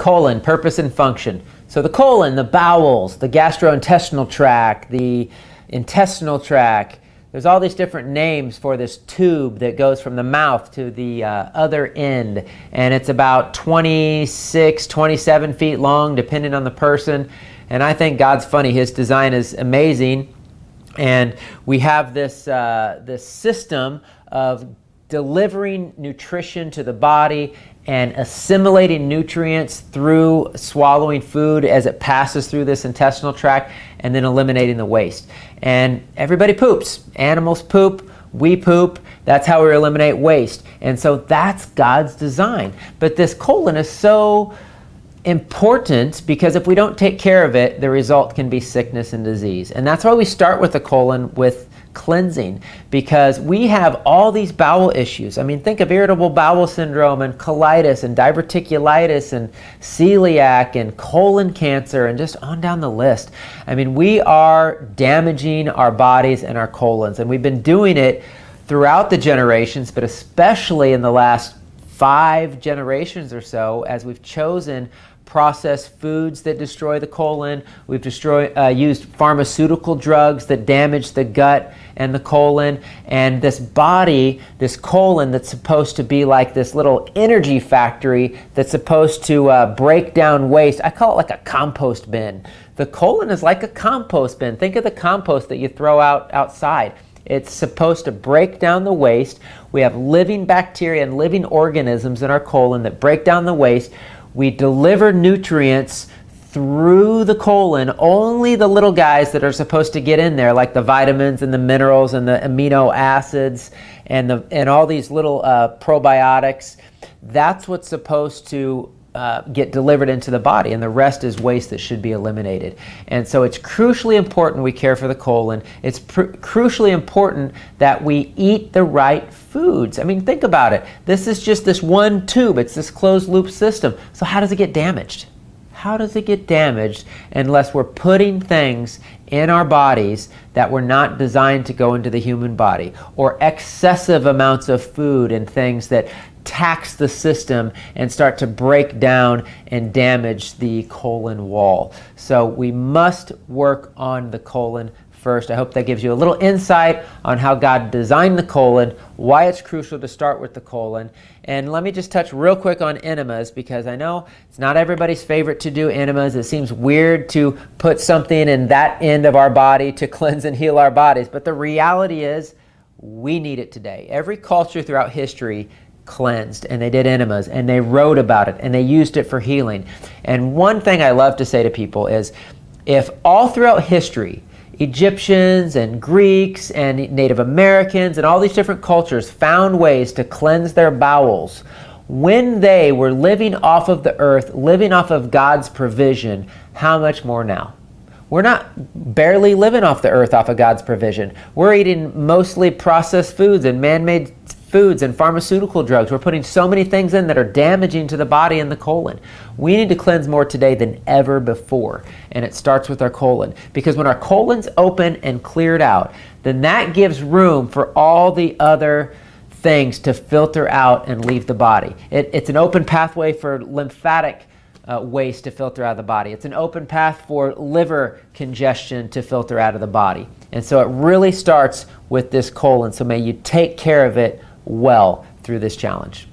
Colon, purpose and function. So the colon, the bowels, the gastrointestinal tract, the intestinal tract, there's all these different names for this tube that goes from the mouth to the other end. And it's about 26, 27 feet long, depending on the person. And I think God's funny. His design is amazing. And we have this system of delivering nutrition to the body and assimilating nutrients through swallowing food as it passes through this intestinal tract, and then eliminating the waste. And everybody poops. Animals poop, we poop. That's how we eliminate waste. And so that's God's design. But this colon is so important because if we don't take care of it, the result can be sickness and disease. And that's why we start with the colon with cleansing, because we have all these bowel issues. I mean, think of irritable bowel syndrome and colitis and diverticulitis and celiac and colon cancer and just on down the list. I mean, we are damaging our bodies and our colons, and we've been doing it throughout the generations, but especially in the last 5 generations or so, as we've chosen processed foods that destroy the colon. We've used pharmaceutical drugs that damage the gut and the colon. And this body, this colon that's supposed to be like this little energy factory that's supposed to break down waste. I call it like a compost bin. The colon is like a compost bin. Think of the compost that you throw outside. It's supposed to break down the waste. We have living bacteria and living organisms in our colon that break down the waste. We deliver nutrients through the colon, only the little guys that are supposed to get in there, like the vitamins and the minerals and the amino acids and all these little probiotics. That's what's supposed to get delivered into the body, and the rest is waste that should be eliminated. And so it's crucially important we care for the colon. It's crucially important that we eat the right foods. I mean, think about it. This is just this one tube. It's this closed loop system. So how does it get damaged? How does it get damaged unless we're putting things in our bodies that were not designed to go into the human body, or excessive amounts of food and things that tax the system and start to break down and damage the colon wall? So we must work on the colon first. I hope that gives you a little insight on how God designed the colon, why it's crucial to start with the colon. And let me just touch real quick on enemas, because I know it's not everybody's favorite to do enemas. It seems weird to put something in that end of our body to cleanse and heal our bodies. But the reality is we need it today. Every culture throughout history cleansed, and they did enemas, and they wrote about it, and they used it for healing. And one thing I love to say to people is, if all throughout history Egyptians and Greeks and Native Americans and all these different cultures found ways to cleanse their bowels when they were living off of the earth, living off of God's provision, how much more now? We're not barely living off the earth off of God's provision. We're eating mostly processed foods and man-made foods and pharmaceutical drugs. We're putting so many things in that are damaging to the body and the colon. We need to cleanse more today than ever before. And it starts with our colon. Because when our colon's open and cleared out, then that gives room for all the other things to filter out and leave the body. It's an open pathway for lymphatic waste to filter out of the body. It's an open path for liver congestion to filter out of the body. And so it really starts with this colon. So may you take care of it well through this challenge.